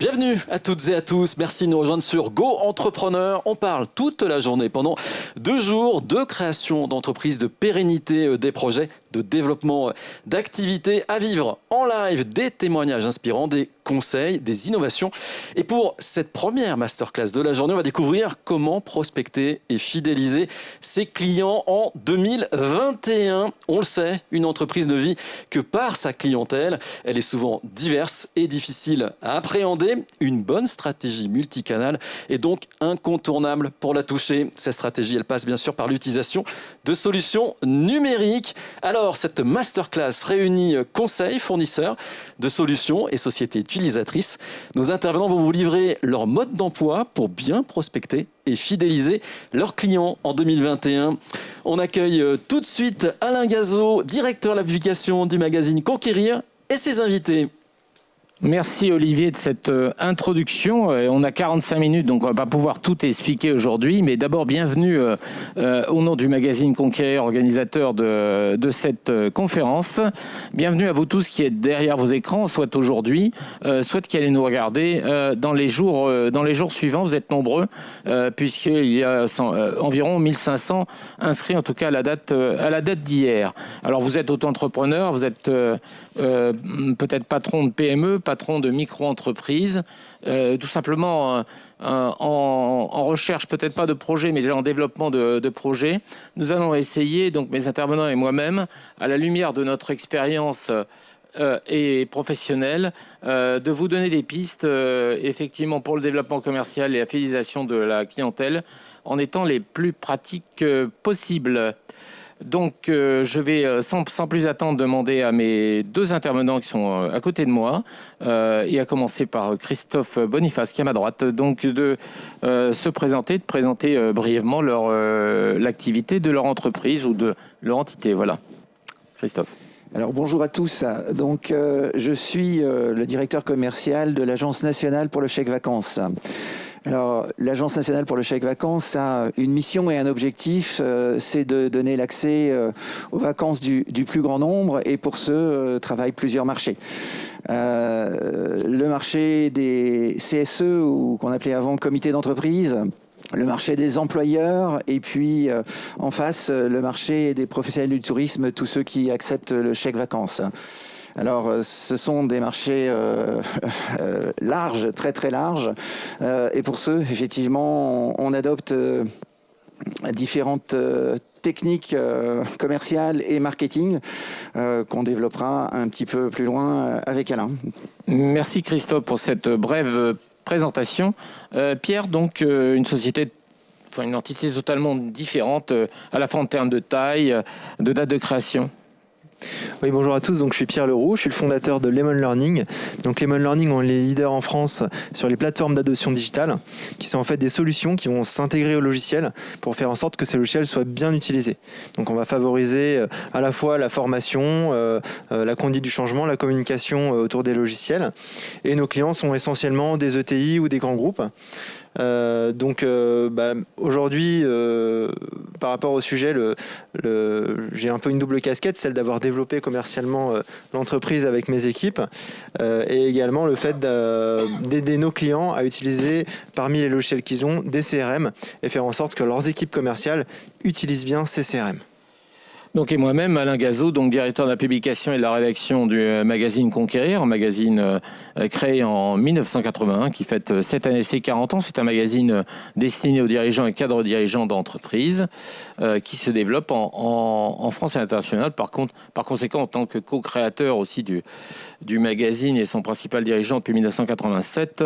Bienvenue à toutes et à tous. Merci de nous rejoindre sur Go Entrepreneur. On parle toute la journée pendant 2 jours de création d'entreprises, de pérennité des projets, de développement d'activités à vivre en live, des témoignages inspirants, des conseils, des innovations. Et pour cette première masterclass de la journée, on va découvrir comment prospecter et fidéliser ses clients en 2021. On le sait, une entreprise ne vit que par sa clientèle. Elle est souvent diverse et difficile à appréhender. Une bonne stratégie multicanale est donc incontournable pour la toucher. Cette stratégie, elle passe bien sûr par l'utilisation de solutions numériques. Alors, cette masterclass réunit conseils, fournisseurs de solutions et sociétés utilisatrices. Nos intervenants vont vous livrer leur mode d'emploi pour bien prospecter et fidéliser leurs clients en 2021. On accueille tout de suite Alain Gazeau, directeur de la publication du magazine Conquérir, et ses invités. Merci Olivier de cette introduction. On a 45 minutes, donc on ne va pas pouvoir tout expliquer aujourd'hui. Mais d'abord, bienvenue au nom du magazine Conquérir, organisateur de cette conférence. Bienvenue à vous tous qui êtes derrière vos écrans, soit aujourd'hui, soit qui allez nous regarder dans les jours suivants. Vous êtes nombreux, puisqu'il y a environ 1500 inscrits, en tout cas à la date d'hier. Alors vous êtes auto-entrepreneur, vous êtes peut-être patron de PME, patron de micro-entreprise, tout simplement en recherche, peut-être pas de projet, mais déjà en développement de projets. Nous allons essayer, donc mes intervenants et moi-même, à la lumière de notre expérience et professionnelle, de vous donner des pistes, effectivement, pour le développement commercial et la fidélisation de la clientèle, en étant les plus pratiques possibles. Donc, je vais sans plus attendre demander à mes deux intervenants qui sont à côté de moi, et à commencer par Christophe Boniface qui est à ma droite, donc de se présenter, brièvement l'activité de leur entreprise ou de leur entité. Voilà, Christophe. Alors bonjour à tous. Donc je suis le directeur commercial de l'Agence nationale pour le chèque vacances. Alors, l'Agence nationale pour le chèque vacances a une mission et un objectif, c'est de donner l'accès aux vacances du plus grand nombre, et pour ce, travaillent plusieurs marchés. Le marché des CSE, ou qu'on appelait avant comité d'entreprise, le marché des employeurs, et puis en face, le marché des professionnels du tourisme, tous ceux qui acceptent le chèque vacances. Alors, ce sont des marchés larges, très très larges, et pour ce, effectivement, on adopte différentes techniques commerciales et marketing qu'on développera un petit peu plus loin avec Alain. Merci Christophe pour cette brève présentation. Pierre, donc une entité totalement différente, à la fois en termes de taille, de date de création. Oui, bonjour à tous, donc je suis Pierre Leroux, je suis le fondateur de Lemon Learning. Donc Lemon Learning, on est les leaders en France sur les plateformes d'adoption digitale, qui sont en fait des solutions qui vont s'intégrer au logiciel pour faire en sorte que ces logiciels soient bien utilisés. Donc on va favoriser à la fois la formation, la conduite du changement, la communication autour des logiciels. Et nos clients sont essentiellement des ETI ou des grands groupes. Aujourd'hui, par rapport au sujet, j'ai un peu une double casquette, celle d'avoir développé commercialement l'entreprise avec mes équipes, et également le fait d'aider nos clients à utiliser parmi les logiciels qu'ils ont des CRM et faire en sorte que leurs équipes commerciales utilisent bien ces CRM. Donc, et moi-même, Alain Gazeau, donc directeur de la publication et de la rédaction du magazine Conquérir, un magazine créé en 1981 qui fête cette année ses 40 ans. C'est un magazine destiné aux dirigeants et cadres dirigeants d'entreprises qui se développe en France et à l'international. Par conséquent, en tant que co-créateur aussi du magazine et son principal dirigeant depuis 1987,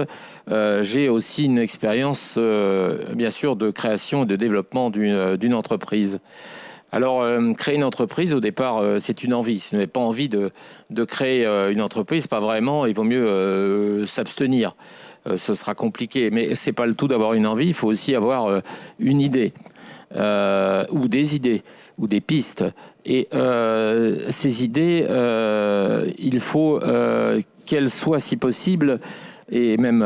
j'ai aussi une expérience, bien sûr, de création et de développement d'une entreprise. Alors, créer une entreprise, au départ, c'est une envie. Si vous n'avez pas envie de créer une entreprise, pas vraiment, il vaut mieux s'abstenir. Ce sera compliqué, mais ce n'est pas le tout d'avoir une envie, il faut aussi avoir une idée, ou des idées, ou des pistes. Et ces idées, il faut qu'elles soient, si possible, et même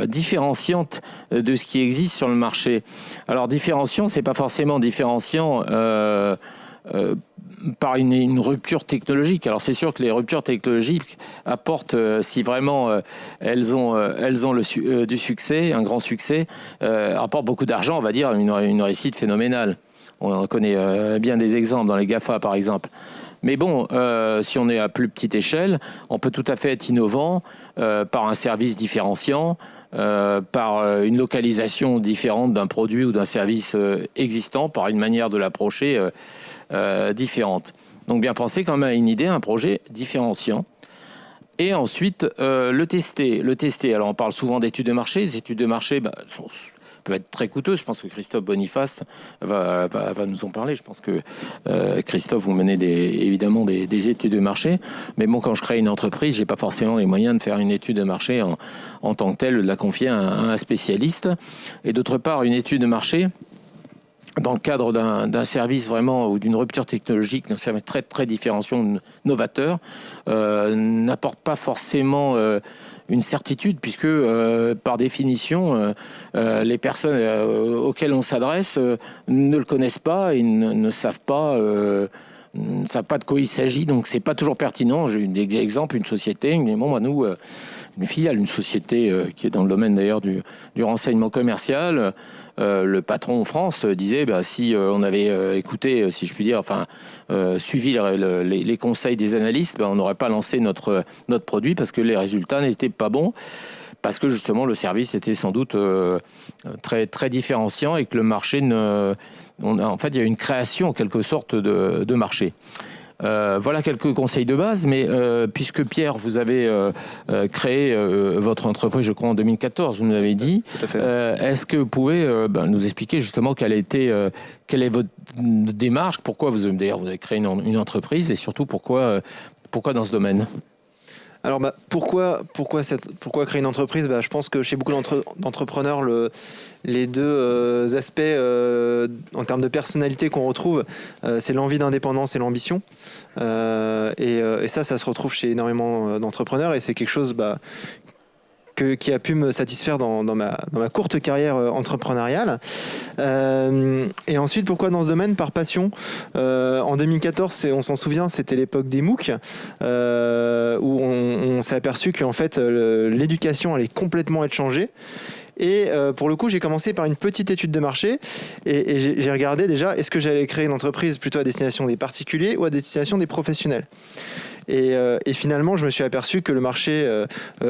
différenciante de ce qui existe sur le marché. Alors différenciant, c'est pas forcément différenciant par une rupture technologique. Alors c'est sûr que les ruptures technologiques apportent, si vraiment elles ont du succès, un grand succès, apportent beaucoup d'argent, on va dire, une réussite phénoménale. On connaît bien des exemples dans les GAFA par exemple. Mais bon, si on est à plus petite échelle, on peut tout à fait être innovant par un service différenciant, par une localisation différente d'un produit ou d'un service existant, par une manière de l'approcher différente. Donc bien penser quand même à une idée, un projet différenciant. Et ensuite, le tester. Alors on parle souvent d'études de marché. Les études de marché peuvent être très coûteuses. Je pense que Christophe Boniface va nous en parler. Je pense que Christophe, vous menez évidemment des études de marché. Mais bon, quand je crée une entreprise, j'ai pas forcément les moyens de faire une étude de marché en tant que telle, de la confier à un spécialiste. Et d'autre part, une étude de marché, dans le cadre d'un service vraiment ou d'une rupture technologique, donc ça va être très, très différenciant, novateur, n'apporte pas forcément une certitude, puisque par définition, les personnes auxquelles on s'adresse ne le connaissent pas et ne savent pas de quoi il s'agit, donc c'est pas toujours pertinent. J'ai eu des exemples, une société, nous, une filiale, une société qui est dans le domaine d'ailleurs du renseignement commercial. Le patron en France disait si on avait écouté, si je puis dire, suivi les conseils des analystes, on n'aurait pas lancé notre produit parce que les résultats n'étaient pas bons, parce que justement le service était sans doute très, très différenciant et que le marché en fait, il y a une création en quelque sorte de marché. Voilà quelques conseils de base, mais puisque Pierre, vous avez créé votre entreprise, je crois en 2014, vous nous l'avez dit. Tout à fait. Est-ce que vous pouvez nous expliquer justement quelle est votre démarche, pourquoi vous avez créé une entreprise et surtout pourquoi dans ce domaine? Alors pourquoi créer une entreprise? Je pense que chez beaucoup d'entrepreneurs, les deux aspects en termes de personnalité qu'on retrouve, c'est l'envie d'indépendance et l'ambition. Et ça se retrouve chez énormément d'entrepreneurs et c'est quelque chose qui a pu me satisfaire dans ma courte carrière entrepreneuriale. Et ensuite, pourquoi dans ce domaine? Par passion. En 2014, on s'en souvient, c'était l'époque des MOOC, où on s'est aperçu qu'en fait, l'éducation allait complètement être changée. Et pour le coup, j'ai commencé par une petite étude de marché et j'ai regardé déjà, est-ce que j'allais créer une entreprise plutôt à destination des particuliers ou à destination des professionnels? Et finalement, je me suis aperçu que le marché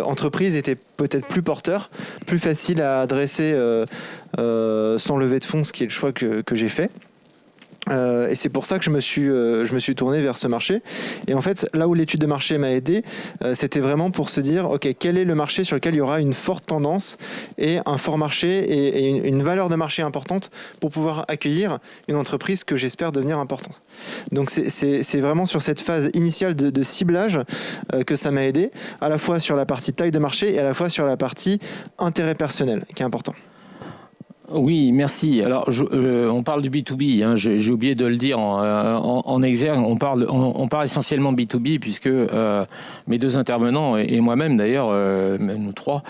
entreprise était peut-être plus porteur, plus facile à adresser sans lever de fonds, ce qui est le choix que j'ai fait. Et c'est pour ça que je me suis tourné vers ce marché. Et en fait, là où l'étude de marché m'a aidé, c'était vraiment pour se dire, ok, quel est le marché sur lequel il y aura une forte tendance et un fort marché et une valeur de marché importante pour pouvoir accueillir une entreprise que j'espère devenir importante. Donc c'est vraiment sur cette phase initiale de ciblage que ça m'a aidé, à la fois sur la partie taille de marché et à la fois sur la partie intérêt personnel, qui est important. Oui, merci. Alors, on parle du B2B, hein, j'ai oublié de le dire en exergue. On parle essentiellement B2B puisque mes deux intervenants et moi-même d'ailleurs, nous trois,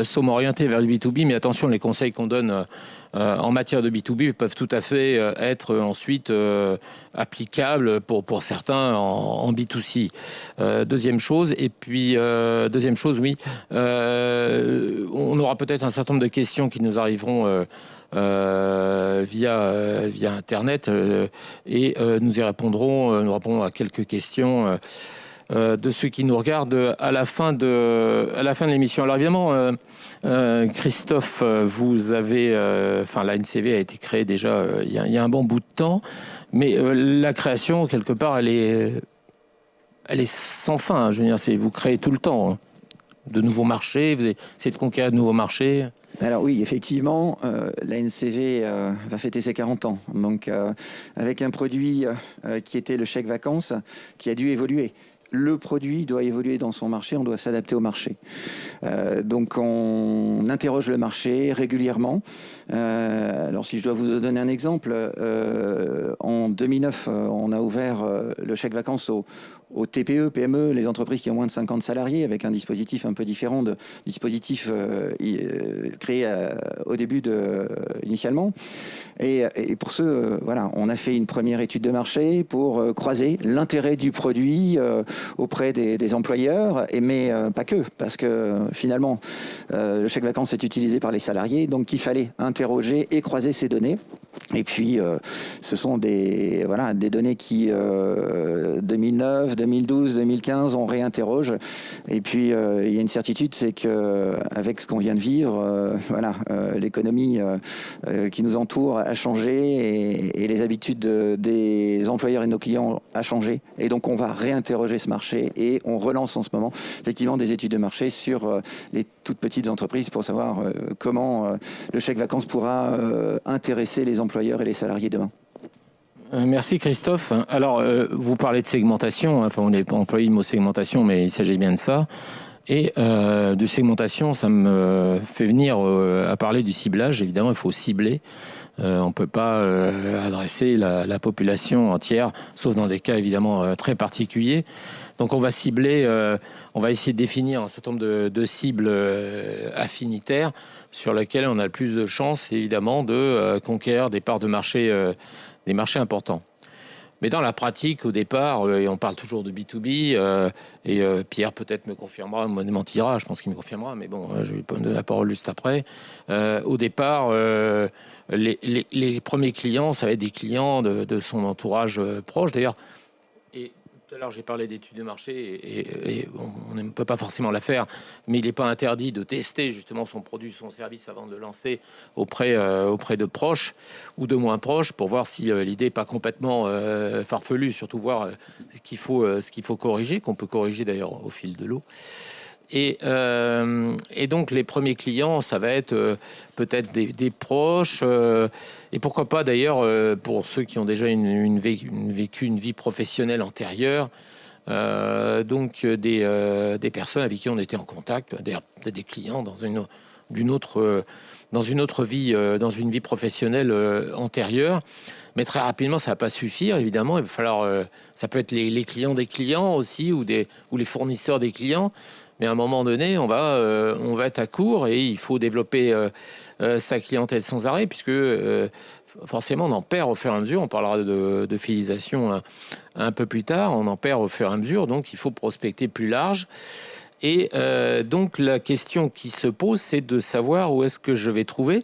sommes orientés vers le B2B. Mais attention, les conseils qu'on donne en matière de B2B peuvent tout à fait être ensuite applicables pour certains en B2C. Deuxième chose, oui, on aura peut-être un certain nombre de questions qui nous arriveront via Internet et nous y répondrons. Nous répondrons à quelques questions de ceux qui nous regardent à la fin de l'émission. Alors évidemment, Christophe, vous avez, la NCV a été créée déjà il y a un bon bout de temps, mais la création quelque part, elle est sans fin. Je veux dire, vous créez tout le temps de nouveaux marchés, vous essayez de conquérir de nouveaux marchés. Alors oui, effectivement, la NCV va fêter ses 40 ans. Donc avec un produit qui était le chèque vacances, qui a dû évoluer. Le produit doit évoluer dans son marché, on doit s'adapter au marché. Donc on interroge le marché régulièrement. Alors si je dois vous donner un exemple, en 2009, on a ouvert le chèque vacances aux TPE, PME, les entreprises qui ont moins de 50 salariés, avec un dispositif un peu différent de dispositif créé au début initialement. Et pour ce, voilà, on a fait une première étude de marché pour croiser l'intérêt du produit auprès des employeurs, mais pas que, parce que finalement, le chèque vacances est utilisé par les salariés, donc il fallait interroger et croiser ces données. Et puis, ce sont des données qui, 2009, 2012, 2015, on réinterroge. Et puis, il y a une certitude, c'est qu'avec ce qu'on vient de vivre, l'économie qui nous entoure a changé et les habitudes des employeurs et de nos clients a changé. Et donc, on va réinterroger ce marché et on relance en ce moment, effectivement, des études de marché sur les toutes petites entreprises pour savoir comment le chèque vacances pourra intéresser les employeurs et les salariés demain. Merci Christophe. Alors, vous parlez de segmentation, enfin on n'est pas employé le mot segmentation, mais il s'agit bien de ça. Et de segmentation, ça me fait venir à parler du ciblage. Évidemment, il faut cibler. On ne peut pas adresser la population entière, sauf dans des cas évidemment très particuliers. Donc on va cibler, on va essayer de définir un certain nombre de cibles affinitaires sur lesquelles on a le plus de chances évidemment de conquérir des parts de marché, des marchés importants. Mais dans la pratique, au départ, et on parle toujours de B2B, et Pierre peut-être me confirmera, me mentira, je pense qu'il me confirmera, mais bon, je vais lui donner la parole juste après. Au départ, les premiers clients, ça va être des clients de son entourage proche. D'ailleurs, et tout à l'heure, j'ai parlé d'études de marché et on ne peut pas forcément la faire, mais il n'est pas interdit de tester justement son produit, son service avant de le lancer auprès de proches ou de moins proches pour voir si l'idée n'est pas complètement farfelue, surtout voir ce qu'il faut corriger, qu'on peut corriger d'ailleurs au fil de l'eau. Et donc les premiers clients, ça va être peut-être des proches, et pourquoi pas d'ailleurs pour ceux qui ont déjà vécu une vie professionnelle antérieure, donc des personnes avec qui on était en contact, d'ailleurs peut-être des clients dans une autre vie, dans une vie professionnelle antérieure. Mais très rapidement, ça va pas suffire, évidemment. Il va falloir, ça peut être les clients des clients aussi, ou les fournisseurs des clients. Mais à un moment donné, on va être à court et il faut développer sa clientèle sans arrêt, puisque forcément, on en perd au fur et à mesure. On parlera de fidélisation un peu plus tard. On en perd au fur et à mesure, donc il faut prospecter plus large. Et donc, la question qui se pose, c'est de savoir où est-ce que je vais trouver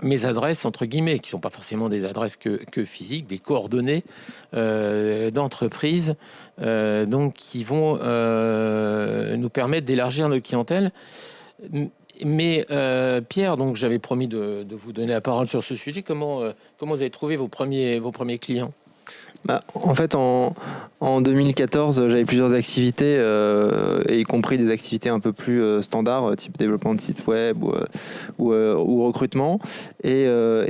mes adresses, entre guillemets, qui ne sont pas forcément des adresses que physiques, des coordonnées d'entreprises, donc qui vont nous permettre d'élargir notre clientèle. Mais Pierre, donc j'avais promis de vous donner la parole sur ce sujet. Comment vous avez trouvé vos premiers clients ? En fait, en 2014, j'avais plusieurs activités, y compris des activités un peu plus standards, type développement de site web ou recrutement. Et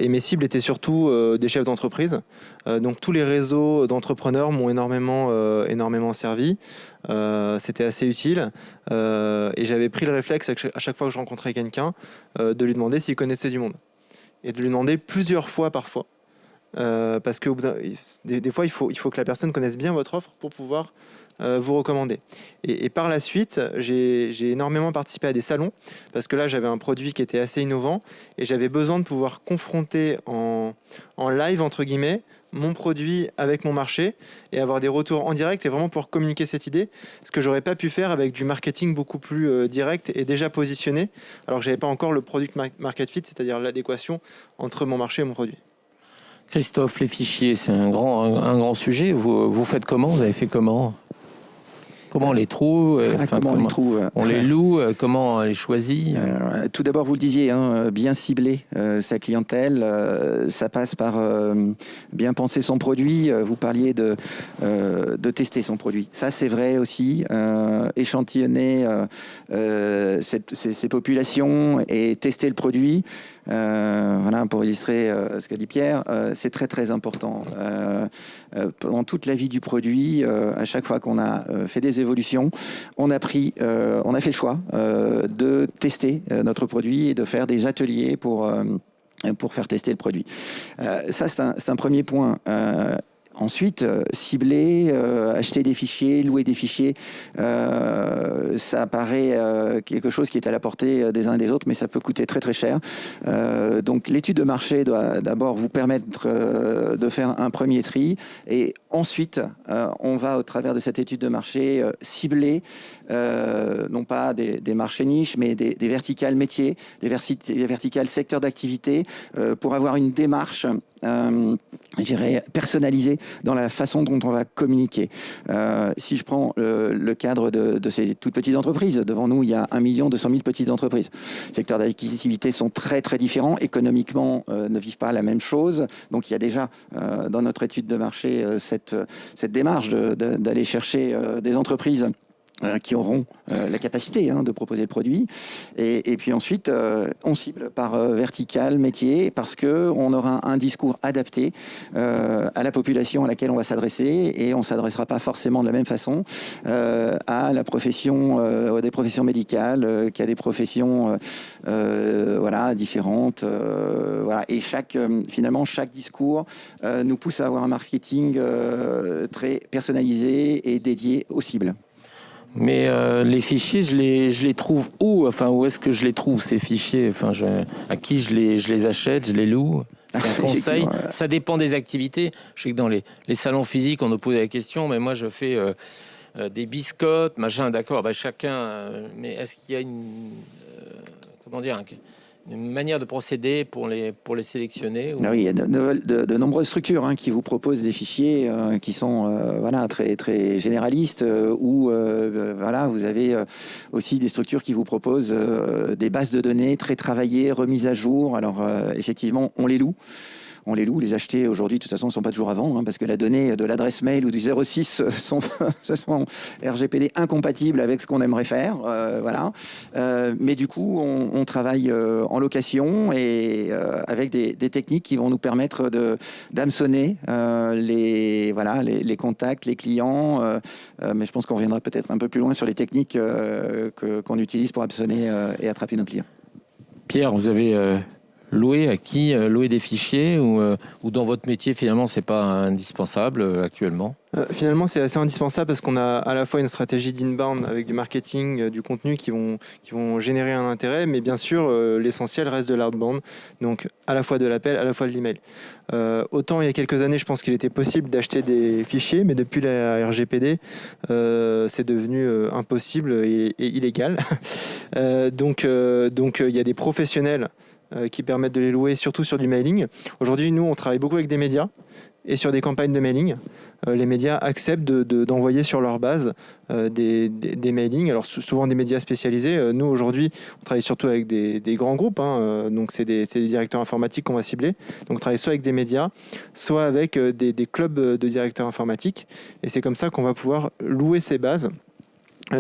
mes cibles étaient surtout des chefs d'entreprise. Donc tous les réseaux d'entrepreneurs m'ont énormément servi. C'était assez utile. Et j'avais pris le réflexe à chaque fois que je rencontrais quelqu'un de lui demander s'il connaissait du monde. Et de lui demander plusieurs fois parfois. Parce que des fois, il faut que la personne connaisse bien votre offre pour pouvoir vous recommander. Et par la suite, j'ai énormément participé à des salons parce que là, j'avais un produit qui était assez innovant et j'avais besoin de pouvoir confronter en live, entre guillemets, mon produit avec mon marché et avoir des retours en direct et vraiment pouvoir communiquer cette idée, ce que j'aurais pas pu faire avec du marketing beaucoup plus direct et déjà positionné, alors que j'avais pas encore le product market fit, c'est-à-dire l'adéquation entre mon marché et mon produit. Christophe, les fichiers, c'est un grand sujet. Vous faites comment ? Vous avez fait comment ? Comment on les trouve ? Comment on les trouve ? On les loue ? Comment on les choisit ? Tout d'abord, vous le disiez, bien cibler sa clientèle. Ça passe par bien penser son produit. Vous parliez de tester son produit. Ça, c'est vrai aussi. Échantillonner ces populations et tester le produit. Voilà, pour illustrer ce que dit Pierre, c'est très très important. Pendant toute la vie du produit, à chaque fois qu'on a fait des évolutions, on a fait le choix de tester notre produit et de faire des ateliers pour faire tester le produit. Ça, c'est un premier point. Ensuite, cibler, acheter des fichiers, louer des fichiers, ça paraît quelque chose qui est à la portée des uns et des autres, mais ça peut coûter très très cher. Donc l'étude de marché doit d'abord vous permettre de faire un premier tri, et ensuite on va au travers de cette étude de marché cibler non pas des marchés niches, mais des verticales métiers, des verticales secteurs d'activité, pour avoir une démarche je dirais personnalisée dans la façon dont on va communiquer. Si je prends le cadre de ces toutes petites entreprises, devant nous il y a 1 200 000 petites entreprises. Les secteurs d'activité sont très très différents, économiquement ne vivent pas la même chose, donc il y a déjà dans notre étude de marché cette démarche d'aller chercher des entreprises qui auront la capacité de proposer le produit. Et puis ensuite, on cible par vertical, métier, parce qu'on aura un discours adapté à la population à laquelle on va s'adresser, et on ne s'adressera pas forcément de la même façon à la profession, des professions médicales, qu'à des professions voilà, différentes. Voilà. Et finalement, chaque discours nous pousse à avoir un marketing très personnalisé et dédié aux cibles. Mais les fichiers, je les trouve où? Enfin, où est-ce que je les trouve, ces fichiers? Enfin, à qui je les achète, je les loue? C'est un conseil. Ça dépend des activités. Je sais que dans les salons physiques, on nous posait la question, mais moi, je fais des biscottes, machin, d'accord, bah, chacun... mais est-ce qu'il y a comment dire, une manière de procéder pour les sélectionner ou... Oui, il y a de nombreuses structures qui vous proposent des fichiers qui sont voilà, très, très généralistes, ou voilà, vous avez aussi des structures qui vous proposent des bases de données très travaillées, remises à jour. Alors effectivement, on les loue. Les acheter aujourd'hui, de toute façon, ne sont pas toujours à vendre, parce que la donnée de l'adresse mail ou du 06 sont RGPD incompatibles avec ce qu'on aimerait faire. Voilà. Mais du coup, on travaille en location, et avec des techniques qui vont nous permettre d'hameçonner les contacts, les clients. Mais je pense qu'on reviendra peut-être un peu plus loin sur les techniques qu'on utilise pour hameçonner et attraper nos clients. Pierre, vous avez... louer à qui? Louer des fichiers, ou dans votre métier, finalement, c'est pas indispensable actuellement? Finalement, c'est assez indispensable, parce qu'on a à la fois une stratégie d'inbound avec du marketing, du contenu qui vont générer un intérêt, mais bien sûr, l'essentiel reste de l'outbound, donc à la fois de l'appel, à la fois de l'email. Autant il y a quelques années, je pense qu'il était possible d'acheter des fichiers, mais depuis la RGPD, c'est devenu impossible et illégal. Donc il y a des professionnels qui permettent de les louer, surtout sur du mailing. Aujourd'hui, nous, on travaille beaucoup avec des médias et sur des campagnes de mailing. Les médias acceptent d'envoyer sur leur base des mailings, alors souvent des médias spécialisés. Nous, aujourd'hui, on travaille surtout avec des grands groupes, donc c'est des directeurs informatiques qu'on va cibler. Donc on travaille soit avec des médias, soit avec des clubs de directeurs informatiques. Et c'est comme ça qu'on va pouvoir louer ces bases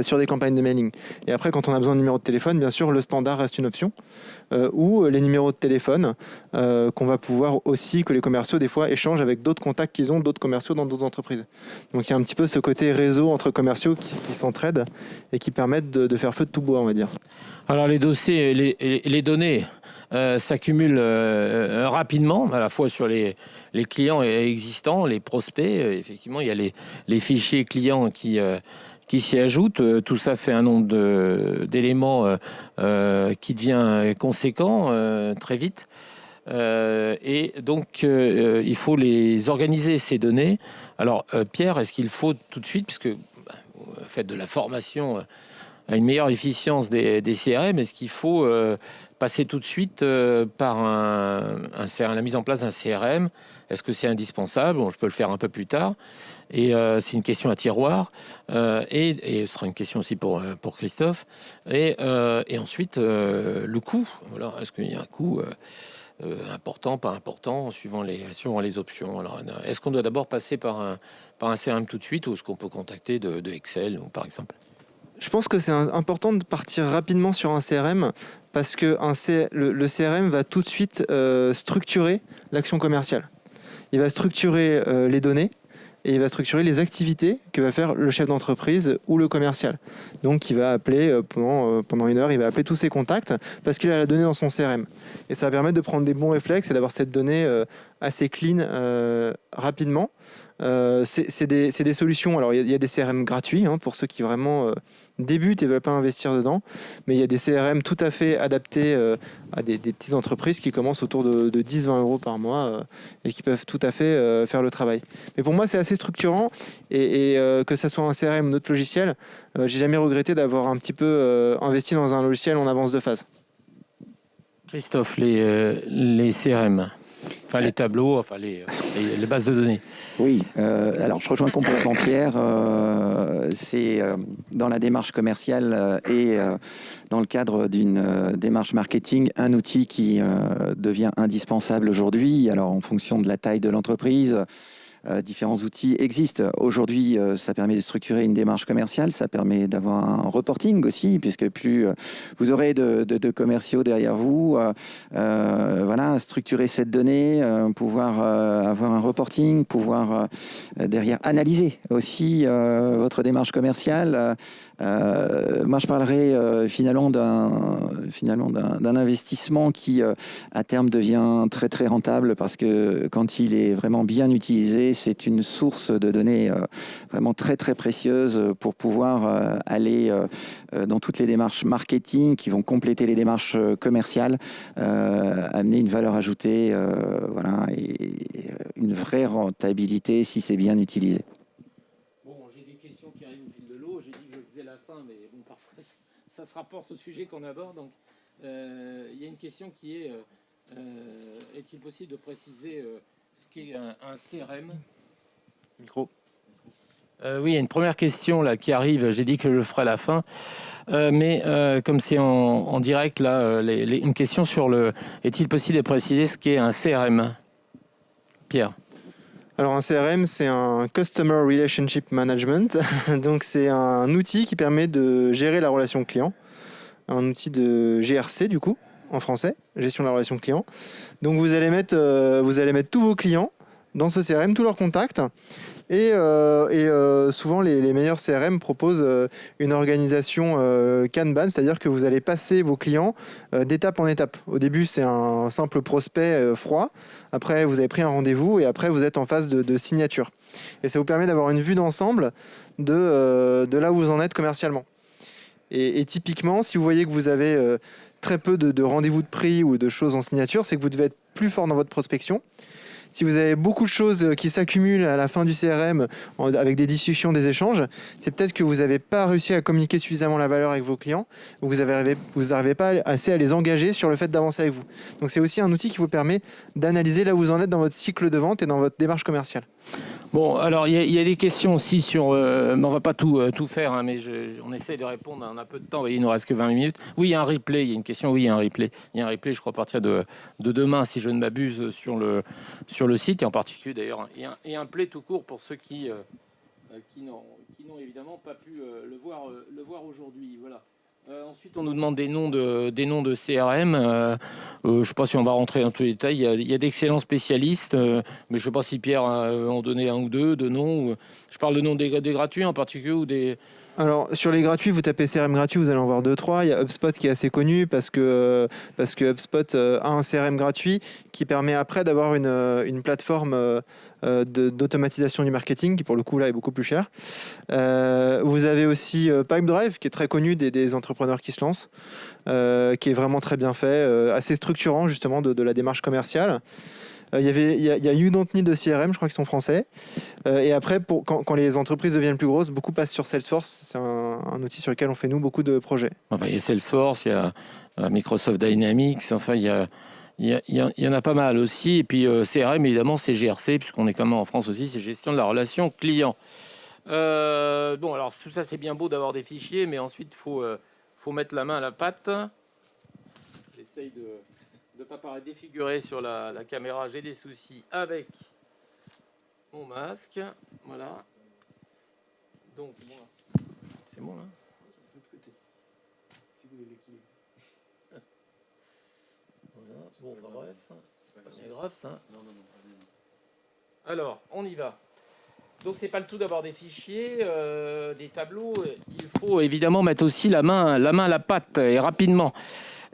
sur des campagnes de mailing. Et après, quand on a besoin de numéro de téléphone, bien sûr, le standard reste une option, ou les numéros de téléphone qu'on va pouvoir aussi, que les commerciaux, des fois, échangent avec d'autres contacts qu'ils ont, d'autres commerciaux dans d'autres entreprises. Donc il y a un petit peu ce côté réseau entre commerciaux qui s'entraident et qui permettent de faire feu de tout bois, on va dire. Alors les dossiers, les données s'accumulent rapidement, à la fois sur les clients existants, les prospects. Effectivement, il y a les fichiers clients qui s'y ajoutent. Tout ça fait un nombre d'éléments qui devient conséquent très vite. Et donc, il faut les organiser, ces données. Alors, Pierre, est-ce qu'il faut tout de suite, puisque vous faites de la formation à une meilleure efficience des CRM, est-ce qu'il faut passer tout de suite par la mise en place d'un CRM? Est-ce que c'est indispensable? Bon, je peux le faire un peu plus tard. Et c'est une question à tiroir. Et ce sera une question aussi pour Christophe. Et ensuite, le coût. Voilà. Est-ce qu'il y a un coût important, pas important, suivant les options? Alors, est-ce qu'on doit d'abord passer par un CRM tout de suite, ou est-ce qu'on peut contacter de Excel, par exemple? Je pense que c'est important de partir rapidement sur un CRM, parce que le CRM va tout de suite structurer l'action commerciale. Il va structurer les données, et il va structurer les activités que va faire le chef d'entreprise ou le commercial. Donc il va appeler pendant une heure, il va appeler tous ses contacts parce qu'il a la donnée dans son CRM. Et ça va permettre de prendre des bons réflexes et d'avoir cette donnée assez clean rapidement. C'est des solutions. Alors, il y a des CRM gratuits pour ceux qui vraiment débutent et ne veulent pas investir dedans. Mais il y a des CRM tout à fait adaptés à des petites entreprises qui commencent autour de 10-20 euros par mois et qui peuvent tout à fait faire le travail. Mais pour moi, c'est assez structurant. Et que ce soit un CRM ou notre logiciel, j'ai jamais regretté d'avoir un petit peu investi dans un logiciel en avance de phase. Christophe, les CRM, enfin les tableaux, enfin les bases de données. Oui, alors je rejoins complètement Pierre. C'est dans la démarche commerciale et dans le cadre d'une démarche marketing, un outil qui devient indispensable aujourd'hui. Alors en fonction de la taille de l'entreprise, différents outils existent. Aujourd'hui, ça permet de structurer une démarche commerciale, ça permet d'avoir un reporting aussi, puisque plus vous aurez de commerciaux derrière vous, voilà, structurer cette donnée, pouvoir avoir un reporting, pouvoir derrière analyser aussi votre démarche commerciale. Moi, je parlerai finalement d'un investissement qui, à terme, devient très très rentable parce que quand il est vraiment bien utilisé, c'est une source de données vraiment très très précieuse pour pouvoir aller dans toutes les démarches marketing qui vont compléter les démarches commerciales, amener une valeur ajoutée, voilà, et une vraie rentabilité si c'est bien utilisé. Bon, j'ai des questions qui arrivent au fil de l'eau. J'ai dit que je faisais la fin, mais bon, parfois ça se rapporte au sujet qu'on aborde. Donc, il y a une question qui est est-il possible de préciser ce qu'est un CRM? Micro. Oui, il y a une première question là qui arrive. J'ai dit que je le ferai à la fin, mais comme c'est en direct là, une question sur le. Est-il possible de préciser ce qu'est un CRM? Pierre. Alors un CRM, c'est un Customer Relationship Management. Donc c'est un outil qui permet de gérer la relation client. Un outil de GRC du coup, en français, gestion de la relation client. Donc vous allez mettre tous vos clients dans ce CRM, tous leurs contacts. Et souvent, les meilleurs CRM proposent une organisation Kanban, c'est-à-dire que vous allez passer vos clients d'étape en étape. Au début, c'est un simple prospect froid. Après, vous avez pris un rendez-vous et après, vous êtes en phase de signature. Et ça vous permet d'avoir une vue d'ensemble de là où vous en êtes commercialement. Et typiquement, si vous voyez que vous avez très peu de rendez-vous de prix ou de choses en signature, c'est que vous devez être plus fort dans votre prospection. Si vous avez beaucoup de choses qui s'accumulent à la fin du CRM avec des discussions, des échanges, c'est peut-être que vous n'avez pas réussi à communiquer suffisamment la valeur avec vos clients ou vous n'arrivez pas assez à les engager sur le fait d'avancer avec vous. Donc c'est aussi un outil qui vous permet d'analyser là où vous en êtes dans votre cycle de vente et dans votre démarche commerciale. Bon, alors il y a des questions aussi sur. Mais on va pas tout faire, hein, mais on essaie de répondre. On a peu de temps. Il nous reste que 20 minutes. Oui, il y a un replay. Il y a une question. Oui, il y a un replay. Il y a un replay, je crois, à partir de demain, si je ne m'abuse, sur le site. Et en particulier, d'ailleurs, et un play tout court pour ceux qui n'ont évidemment pas pu le voir aujourd'hui. Voilà. Ensuite, on nous demande des noms de CRM. Je ne sais pas si on va rentrer dans tous les détails. Il y a d'excellents spécialistes, mais je ne sais pas si Pierre en donnait un ou deux de noms. Je parle de noms des gratuits en particulier ou des. Alors, sur les gratuits, vous tapez CRM gratuit, vous allez en voir 2-3. Il y a HubSpot qui est assez connu parce que HubSpot a un CRM gratuit qui permet après d'avoir une plateforme d'automatisation du marketing qui, pour le coup, là, est beaucoup plus chère. Vous avez aussi Pipedrive qui est très connu des entrepreneurs qui se lancent, qui est vraiment très bien fait, assez structurant justement de la démarche commerciale. Il y a You Don't Need de CRM, je crois qu'ils sont français. Et après, quand les entreprises deviennent plus grosses, beaucoup passent sur Salesforce. C'est un outil sur lequel on fait, nous, beaucoup de projets. Enfin, il y a Salesforce, il y a Microsoft Dynamics, enfin, il y en a pas mal aussi. Et puis, CRM, évidemment, c'est GRC, puisqu'on est quand même en France aussi, c'est gestion de la relation client. Bon, alors, tout ça, c'est bien beau d'avoir des fichiers, mais ensuite, il faut mettre la main à la pâte. J'essaye de ne pas paraître défiguré sur la caméra. J'ai des soucis avec mon masque. Voilà. Donc, bon, c'est bon, là. Voilà. Bon, enfin, bref. C'est grave, ça. Non. Alors, on y va. Donc c'est pas le tout d'avoir des fichiers, des tableaux. Il faut évidemment mettre aussi la main à la pâte et rapidement.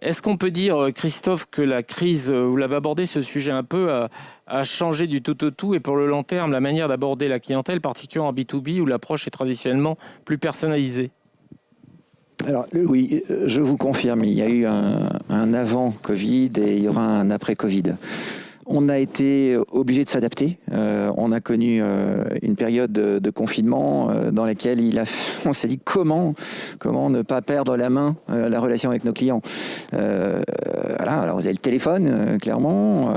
Est-ce qu'on peut dire, Christophe, que la crise, vous l'avez abordé ce sujet un peu, a changé du tout au tout et pour le long terme la manière d'aborder la clientèle, particulièrement en B2B où l'approche est traditionnellement plus personnalisée? Alors oui, je vous confirme, il y a eu un avant Covid et il y aura un après Covid. On a été obligé de s'adapter. On a connu une période de confinement dans laquelle on s'est dit comment ne pas perdre la main, la relation avec nos clients. Voilà, alors vous avez le téléphone, clairement,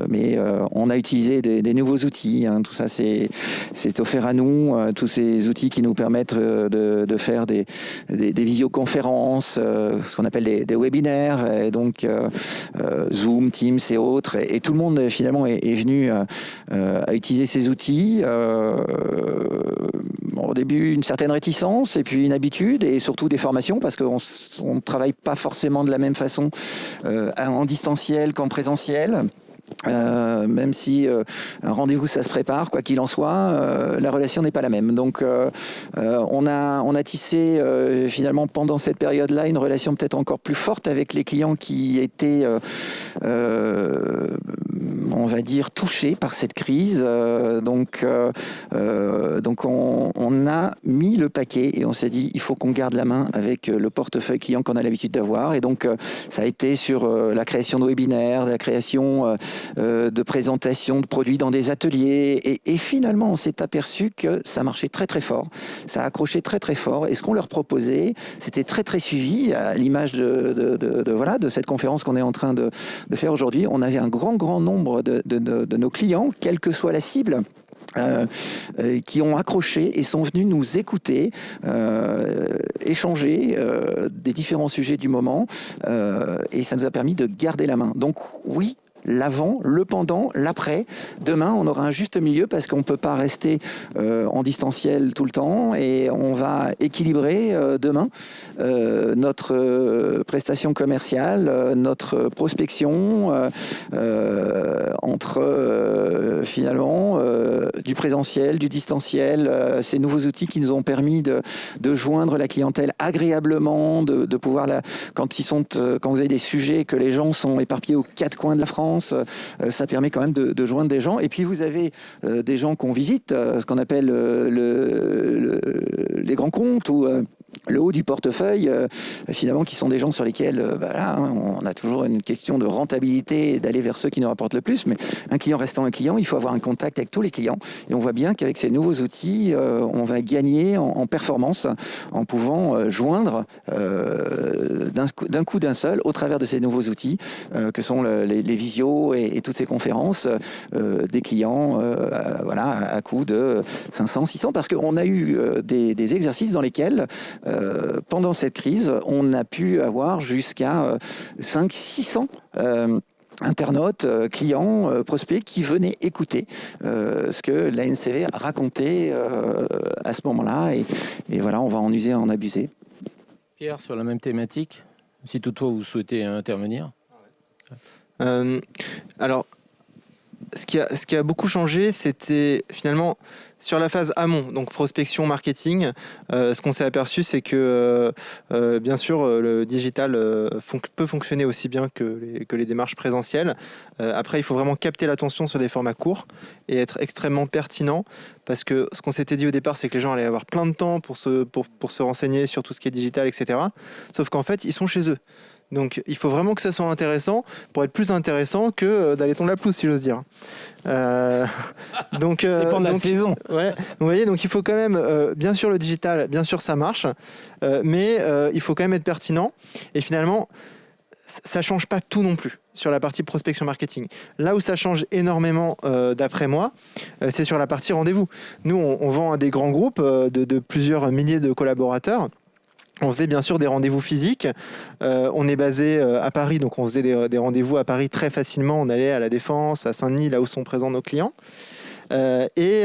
mais on a utilisé des nouveaux outils. Hein, tout ça, c'est offert à nous. Tous ces outils qui nous permettent de faire des visioconférences, ce qu'on appelle des webinaires, et donc Zoom, Teams et autres. Et tout le monde finalement est venu à utiliser ces outils. Au début, une certaine réticence et puis une habitude et surtout des formations parce qu'on ne travaille pas forcément de la même façon en distanciel qu'en présentiel. Même si un rendez-vous ça se prépare, quoi qu'il en soit, la relation n'est pas la même. Donc on a tissé finalement pendant cette période-là une relation peut-être encore plus forte avec les clients qui étaient on va dire touchés par cette crise. Donc on a mis le paquet et on s'est dit il faut qu'on garde la main avec le portefeuille client qu'on a l'habitude d'avoir. Et donc ça a été sur la création de webinaires, la création de présentation de produits dans des ateliers et finalement on s'est aperçu que ça marchait très très fort, ça accrochait très très fort et ce qu'on leur proposait c'était très très suivi à l'image de cette conférence qu'on est en train de faire aujourd'hui. On avait un grand nombre de nos clients, quelle que soit la cible, qui ont accroché et sont venus nous écouter, échanger des différents sujets du moment et ça nous a permis de garder la main. Donc oui, l'avant, le pendant, l'après. Demain, on aura un juste milieu parce qu'on ne peut pas rester en distanciel tout le temps et on va équilibrer demain notre prestation commerciale, notre prospection entre finalement du présentiel, du distanciel, ces nouveaux outils qui nous ont permis de joindre la clientèle agréablement, de pouvoir quand vous avez des sujets que les gens sont éparpillés aux quatre coins de la France, ça permet quand même de joindre des gens. Et puis vous avez des gens qu'on visite, ce qu'on appelle les grands comptes ou le haut du portefeuille, finalement, qui sont des gens sur lesquels on a toujours une question de rentabilité et d'aller vers ceux qui nous rapportent le plus. Mais un client restant un client, il faut avoir un contact avec tous les clients. Et on voit bien qu'avec ces nouveaux outils, on va gagner en performance en pouvant joindre d'un coup d'un seul, au travers de ces nouveaux outils, que sont les visios et toutes ces conférences, des clients à coût de 500, 600, parce qu'on a eu des exercices dans lesquels pendant cette crise, on a pu avoir jusqu'à 500, 600 internautes, clients, prospects qui venaient écouter ce que la NCV racontait à ce moment-là. Et voilà, on va en user et en abuser. Pierre, sur la même thématique, si toutefois vous souhaitez intervenir. Alors, ce qui a beaucoup changé, c'était finalement sur la phase amont, donc prospection, marketing. Ce qu'on s'est aperçu, c'est que bien sûr, le digital peut fonctionner aussi bien que les démarches présentielles. Après, il faut vraiment capter l'attention sur des formats courts et être extrêmement pertinent, parce que ce qu'on s'était dit au départ, c'est que les gens allaient avoir plein de temps pour se renseigner sur tout ce qui est digital, etc. Sauf qu'en fait, ils sont chez eux. Donc il faut vraiment que ça soit intéressant pour être plus intéressant que d'aller tondre la pelouse, si j'ose dire. Donc, dépend de la saison. Ouais, vous voyez, donc il faut quand même, bien sûr le digital, bien sûr ça marche, mais il faut quand même être pertinent. Et finalement, ça change pas tout non plus sur la partie prospection marketing. Là où ça change énormément, d'après moi, c'est sur la partie rendez-vous. Nous, on vend à des grands groupes de plusieurs milliers de collaborateurs. On faisait bien sûr des rendez-vous physiques. On est basé à Paris, donc on faisait des rendez-vous à Paris très facilement. On allait à La Défense, à Saint-Denis, là où sont présents nos clients. Et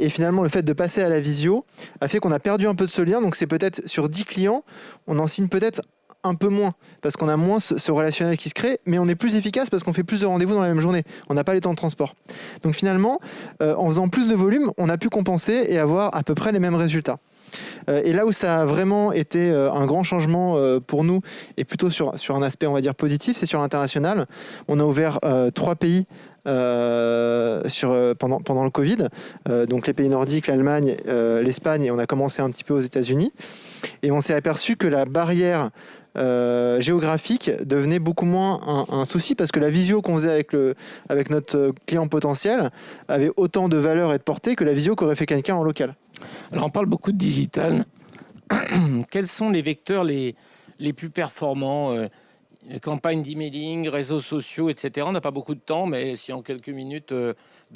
finalement, le fait de passer à la visio a fait qu'on a perdu un peu de ce lien. Donc c'est peut-être sur 10 clients, on en signe peut-être un peu moins, parce qu'on a moins ce relationnel qui se crée, mais on est plus efficace parce qu'on fait plus de rendez-vous dans la même journée. On n'a pas les temps de transport. Donc finalement, en faisant plus de volume, on a pu compenser et avoir à peu près les mêmes résultats. Et là où ça a vraiment été un grand changement pour nous, et plutôt sur un aspect, on va dire, positif, c'est sur l'international. On a ouvert 3 pays pendant le Covid, donc les pays nordiques, l'Allemagne, l'Espagne, et on a commencé un petit peu aux États-Unis. Et on s'est aperçu que la barrière géographique devenait beaucoup moins un souci, parce que la visio qu'on faisait avec notre client potentiel avait autant de valeur et de portée que la visio qu'aurait fait quelqu'un en local. Alors, on parle beaucoup de digital. Quels sont les vecteurs les plus performants campagnes d'emailing, réseaux sociaux, etc. On n'a pas beaucoup de temps, mais si en quelques minutes,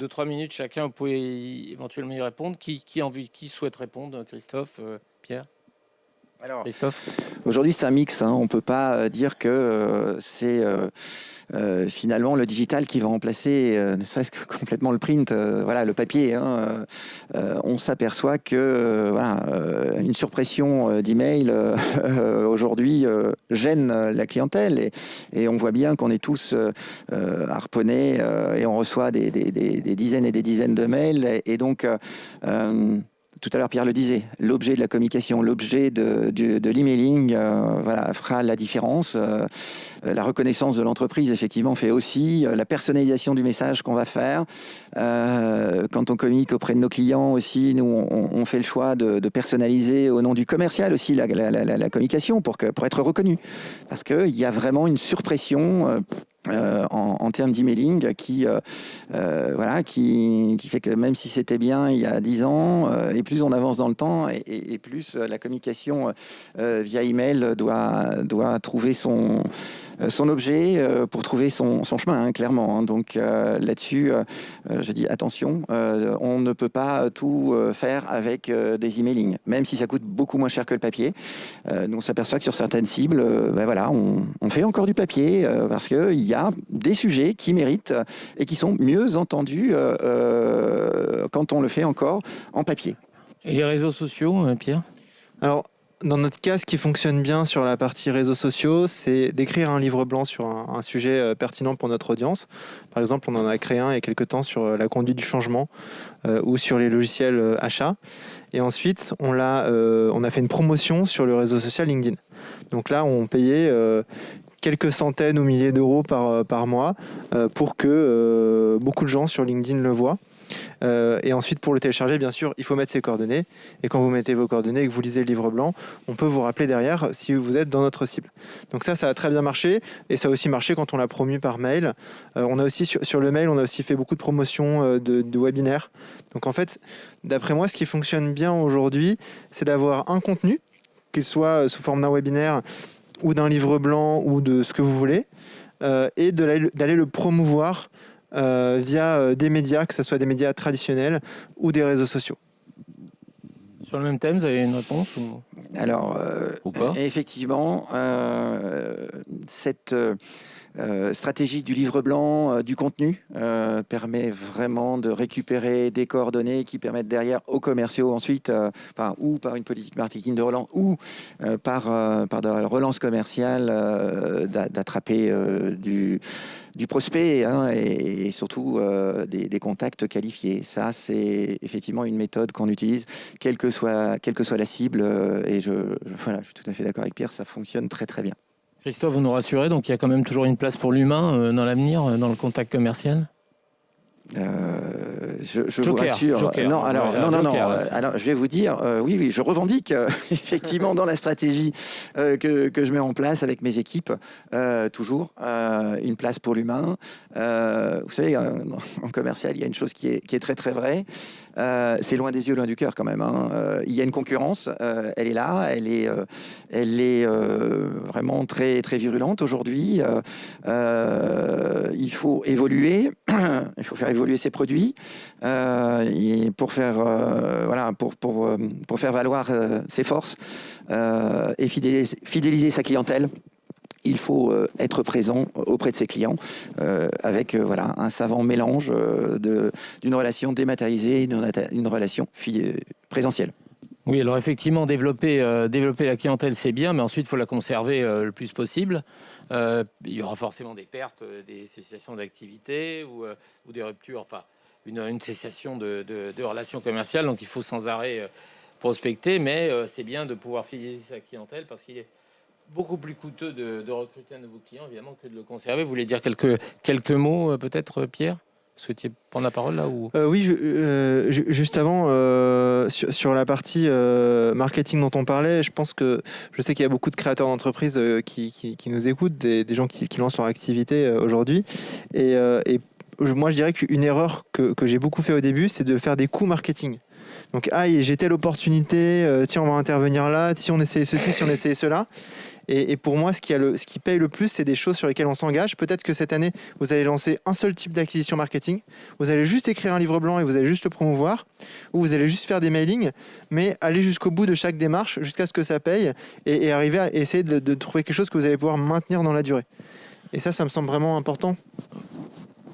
2-3 minutes, chacun, vous pouvez éventuellement y répondre. Qui souhaite répondre? Christophe, Pierre? Alors, Christophe? aujourd'hui, c'est un mix. On ne peut pas dire que c'est finalement le digital qui va remplacer ne serait-ce que complètement le print, le papier. On s'aperçoit que une surpression d'emails aujourd'hui gêne la clientèle, et on voit bien qu'on est tous harponnés et on reçoit des dizaines et des dizaines de mails, et donc tout à l'heure, Pierre le disait, l'objet de la communication, l'objet de l'emailing fera la différence. La reconnaissance de l'entreprise, effectivement, fait aussi la personnalisation du message qu'on va faire. Quand on communique auprès de nos clients aussi, nous, on fait le choix de personnaliser au nom du commercial aussi la communication pour être reconnu. Parce qu'il y a vraiment une surpression en termes d'emailing qui fait que même si c'était bien il y a 10 ans, et plus on avance dans le temps, et plus la communication via email doit trouver son objet pour trouver son chemin, clairement. Donc là-dessus, je dis attention, on ne peut pas tout faire avec des emailing, même si ça coûte beaucoup moins cher que le papier. Nous, on s'aperçoit que sur certaines cibles, on fait encore du papier parce qu'il y a des sujets qui méritent et qui sont mieux entendus quand on le fait encore en papier. Et les réseaux sociaux, Pierre? Alors, dans notre cas, ce qui fonctionne bien sur la partie réseaux sociaux, c'est d'écrire un livre blanc sur un sujet pertinent pour notre audience. Par exemple, on en a créé un il y a quelques temps sur la conduite du changement ou sur les logiciels achats. Et ensuite, on a fait une promotion sur le réseau social LinkedIn. Donc là, on payait quelques centaines ou milliers d'euros par mois pour que beaucoup de gens sur LinkedIn le voient. Et ensuite, pour le télécharger, bien sûr, il faut mettre ses coordonnées. Et quand vous mettez vos coordonnées et que vous lisez le livre blanc, on peut vous rappeler derrière si vous êtes dans notre cible. Donc ça a très bien marché. Et ça a aussi marché quand on l'a promu par mail. On a aussi, sur le mail, on a aussi fait beaucoup de promotions de webinaires. Donc en fait, d'après moi, ce qui fonctionne bien aujourd'hui, c'est d'avoir un contenu, qu'il soit sous forme d'un webinaire ou d'un livre blanc ou de ce que vous voulez, et d'aller le promouvoir via des médias, que ce soit des médias traditionnels ou des réseaux sociaux. Sur le même thème, vous avez une réponse Alors, ou pas? effectivement, cette stratégie du livre blanc, du contenu, permet vraiment de récupérer des coordonnées qui permettent derrière aux commerciaux ensuite, ou par une politique marketing de relance, ou par de la relance commerciale, d'attraper du prospect, et surtout des contacts qualifiés. Ça, c'est effectivement une méthode qu'on utilise, quelle que soit la cible, et je suis tout à fait d'accord avec Pierre, ça fonctionne très très bien. Christophe, vous nous rassurez, donc il y a quand même toujours une place pour l'humain dans l'avenir, dans le contact commercial? Je vous rassure. Non, je vais vous dire, oui, je revendique effectivement dans la stratégie que je mets en place avec mes équipes, toujours une place pour l'humain. Vous savez, en commercial, il y a une chose qui est très très vraie. C'est loin des yeux, loin du cœur quand même. Il y a une concurrence, elle est là, elle est vraiment très très virulente aujourd'hui. Il faut évoluer, il faut faire évoluer ses produits et pour faire pour faire valoir ses forces et fidéliser sa clientèle. Il faut être présent auprès de ses clients avec un savant mélange d'une relation dématérialisée et d'une relation présentielle. Oui, alors effectivement, développer la clientèle, c'est bien, mais ensuite, il faut la conserver le plus possible. Il y aura forcément des pertes, des cessations d'activité ou des ruptures, enfin, une cessation de relations commerciales. Donc, il faut sans arrêt prospecter, mais c'est bien de pouvoir fidéliser sa clientèle parce qu'il est beaucoup plus coûteux de recruter un nouveau client, évidemment, que de le conserver. Vous voulez dire quelques mots, peut-être, Pierre ? Vous souhaitiez prendre la parole là ou... Oui, juste avant, sur la partie marketing dont on parlait, je sais qu'il y a beaucoup de créateurs d'entreprises qui nous écoutent, des gens qui lancent leur activité aujourd'hui. Et moi, je dirais qu'une erreur que j'ai beaucoup fait au début, c'est de faire des coups marketing. Donc, j'ai telle opportunité, tiens, on va intervenir là, si on essayait ceci, si on essayait cela. Et pour moi, ce qui paye le plus, c'est des choses sur lesquelles on s'engage. Peut-être que cette année, vous allez lancer un seul type d'acquisition marketing. Vous allez juste écrire un livre blanc et vous allez juste le promouvoir. Ou vous allez juste faire des mailings, mais aller jusqu'au bout de chaque démarche, jusqu'à ce que ça paye et arriver à essayer de trouver quelque chose que vous allez pouvoir maintenir dans la durée. Et ça me semble vraiment important.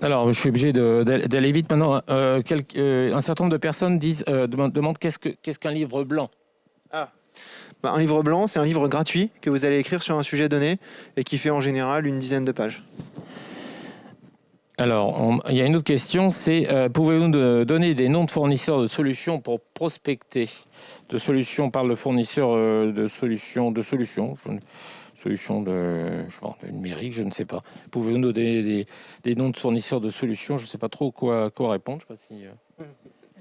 Alors, je suis obligé d'aller vite maintenant. Un certain nombre de personnes demandent qu'est-ce qu'un livre blanc. Un livre blanc, c'est un livre gratuit que vous allez écrire sur un sujet donné et qui fait en général une dizaine de pages. Alors, il y a une autre question, c'est pouvez-vous nous donner des noms de fournisseurs de solutions pour prospecter ? De solutions, on parle de fournisseurs de solutions de numérique, je ne sais pas. Pouvez-vous nous donner des noms de fournisseurs de solutions ? Je ne sais pas trop quoi répondre. Je sais pas si,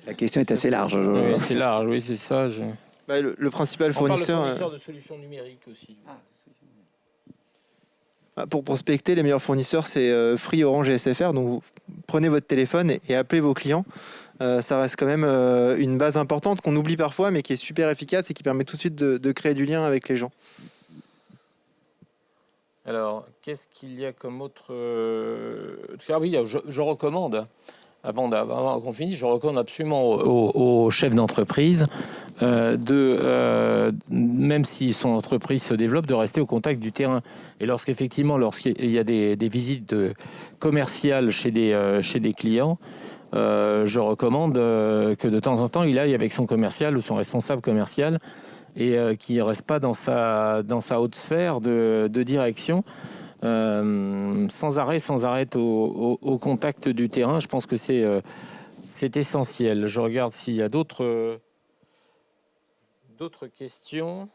La question est assez large. Oui, c'est large, oui, c'est ça. Le principal fournisseur... On parle de fournisseurs de solutions numériques aussi. Pour prospecter, les meilleurs fournisseurs, c'est Free, Orange et SFR. Donc, vous prenez votre téléphone et appelez vos clients. Ça reste quand même une base importante qu'on oublie parfois, mais qui est super efficace et qui permet tout de suite de créer du lien avec les gens. Alors, qu'est-ce qu'il y a comme autre... Ah oui, je recommande, avant qu'on finisse, je recommande absolument aux chefs d'entreprise même si son entreprise se développe, de rester au contact du terrain. Et lorsqu'il y a des visites commerciales chez des clients, je recommande que de temps en temps, il aille avec son commercial ou son responsable commercial et qu'il ne reste pas dans sa haute sphère de direction, sans arrêt au contact du terrain. Je pense que c'est essentiel. Je regarde s'il y a d'autres questions.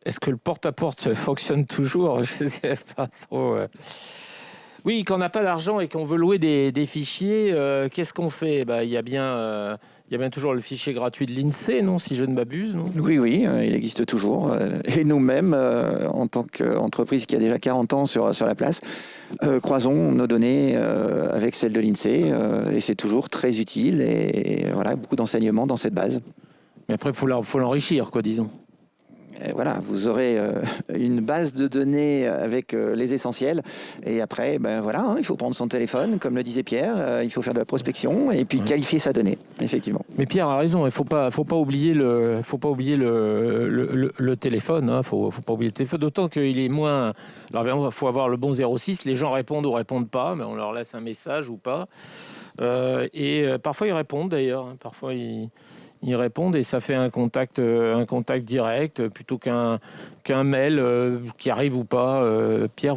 Est-ce que le porte-à-porte fonctionne toujours ? Je ne sais pas trop. Oui, quand on n'a pas d'argent et qu'on veut louer des fichiers, qu'est-ce qu'on fait ? Il y a bien toujours le fichier gratuit de l'INSEE, non, si je ne m'abuse, non ? Oui, il existe toujours. Et nous-mêmes, en tant qu'entreprise qui a déjà 40 ans sur la place, croisons nos données avec celles de l'INSEE. Et c'est toujours très utile. Et voilà, beaucoup d'enseignements dans cette base. Mais après, il faut l'enrichir, quoi, disons. Et voilà, vous aurez une base de données avec les essentiels. Et après, il faut prendre son téléphone, comme le disait Pierre. Il faut faire de la prospection et puis qualifier sa donnée, effectivement. Mais Pierre a raison. Il faut pas oublier le téléphone. Hein. Faut pas oublier le téléphone. D'autant qu'il est moins. Alors, il faut avoir le bon 06. Les gens répondent ou répondent pas, mais on leur laisse un message ou pas. Et parfois ils répondent d'ailleurs. Parfois ils répondent et ça fait un contact direct plutôt qu'un mail qui arrive ou pas. Pierre,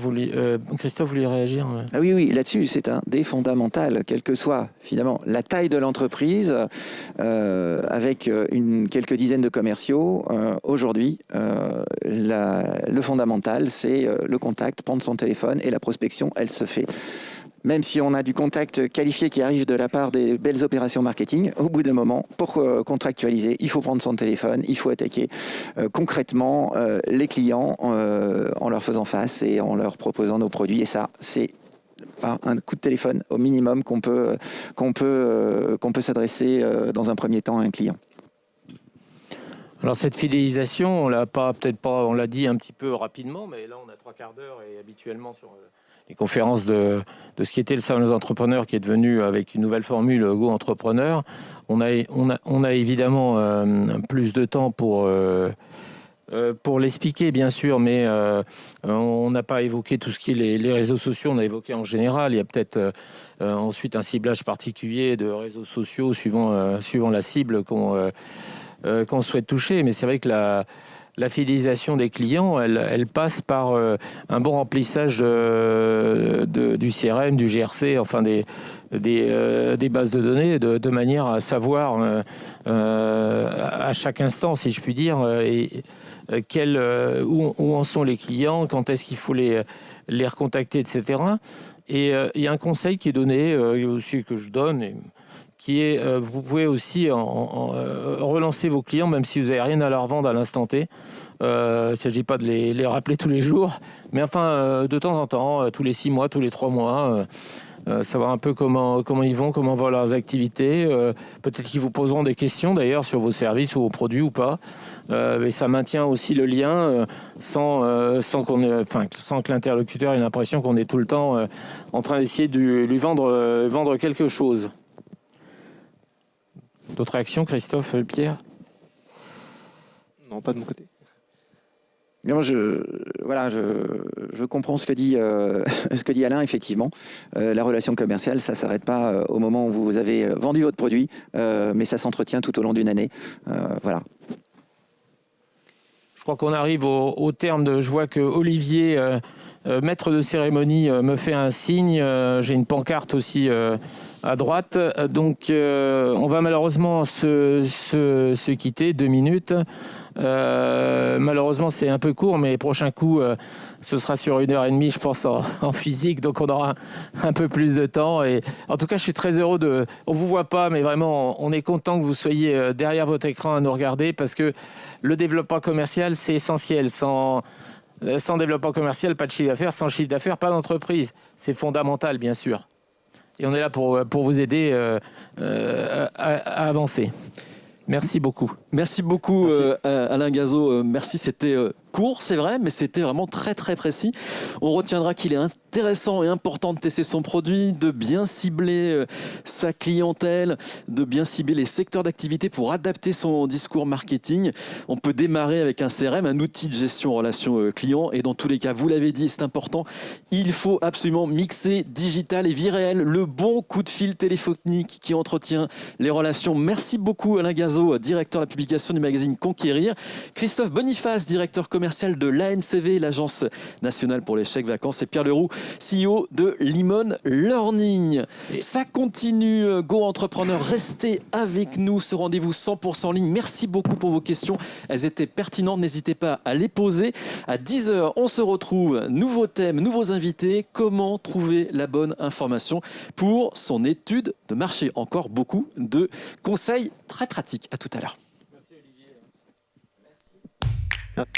Christophe voulait réagir. Ah oui, là-dessus, c'est un des fondamentales, quelle que soit finalement la taille de l'entreprise, avec quelques dizaines de commerciaux. Aujourd'hui, le fondamental, c'est le contact, prendre son téléphone et la prospection, elle se fait. Même si on a du contact qualifié qui arrive de la part des belles opérations marketing, au bout d'un moment, pour contractualiser, il faut prendre son téléphone, il faut attaquer concrètement les clients en leur faisant face et en leur proposant nos produits. Et ça, c'est par un coup de téléphone au minimum qu'on peut s'adresser dans un premier temps à un client. Alors cette fidélisation, on l'a dit un petit peu rapidement, mais là on a 3/4 d'heure et habituellement sur les conférences de ce qui était le salon des entrepreneurs qui est devenu avec une nouvelle formule Go Entrepreneur, on a évidemment plus de temps pour l'expliquer bien sûr, mais on n'a pas évoqué tout ce qui est les réseaux sociaux, on a évoqué en général, il y a peut-être ensuite un ciblage particulier de réseaux sociaux suivant la cible qu'on souhaite toucher. Mais c'est vrai que la fidélisation des clients, elle passe par un bon remplissage du CRM, du GRC, enfin des bases de données, de manière à savoir à chaque instant, si je puis dire, où en sont les clients, quand est-ce qu'il faut les recontacter, etc. Et il y a un conseil qui est donné, aussi que je donne, qui est, vous pouvez aussi relancer vos clients, même si vous n'avez rien à leur vendre à l'instant T. Il ne s'agit pas de les rappeler tous les jours, mais enfin, de temps en temps, tous les 6 mois, tous les 3 mois, savoir un peu comment ils vont, comment vont leurs activités. Peut-être qu'ils vous poseront des questions, d'ailleurs, sur vos services ou vos produits ou pas. Et ça maintient aussi le lien sans que l'interlocuteur ait l'impression qu'on est tout le temps en train d'essayer de lui vendre quelque chose. D'autres actions, Christophe, Pierre? Non, pas de mon côté. Moi, je comprends ce que dit Alain, effectivement. La relation commerciale, ça ne s'arrête pas au moment où vous avez vendu votre produit, mais ça s'entretient tout au long d'une année. Voilà. Je crois qu'on arrive au terme je vois que Olivier, maître de cérémonie, me fait un signe. J'ai une pancarte aussi à droite. Donc, on va malheureusement se quitter. 2 minutes. Malheureusement, c'est un peu court, mais prochain coup, ce sera sur 1h30, je pense, en physique. Donc, on aura un peu plus de temps. Et en tout cas, je suis très heureux on vous voit pas, mais vraiment, on est content que vous soyez derrière votre écran à nous regarder, parce que le développement commercial, c'est essentiel. Sans développement commercial, pas de chiffre d'affaires. Sans chiffre d'affaires, pas d'entreprise. C'est fondamental, bien sûr. Et on est là pour vous aider à avancer. Merci beaucoup. Merci beaucoup, Alain Gazeau. Merci, c'était court, c'est vrai, mais c'était vraiment très très précis. On retiendra qu'il est intéressant et important de tester son produit, de bien cibler sa clientèle, de bien cibler les secteurs d'activité pour adapter son discours marketing. On peut démarrer avec un CRM, un outil de gestion relation client, et dans tous les cas, vous l'avez dit, c'est important, il faut absolument mixer digital et vie réelle, le bon coup de fil téléphonique qui entretient les relations. Merci beaucoup, Alain Gazeau, directeur de la publication du magazine Conquérir. Christophe Boniface, directeur commercial de l'ANCV, l'Agence nationale pour les chèques vacances, et Pierre Leroux, CEO de Lemon Learning. Ça continue, Go Entrepreneur, restez avec nous, ce rendez-vous 100% en ligne. Merci beaucoup pour vos questions, elles étaient pertinentes, n'hésitez pas à les poser. À 10h, on se retrouve, nouveaux thèmes, nouveaux invités, comment trouver la bonne information pour son étude de marché. Encore beaucoup de conseils très pratiques. À tout à l'heure. Merci Olivier. Merci.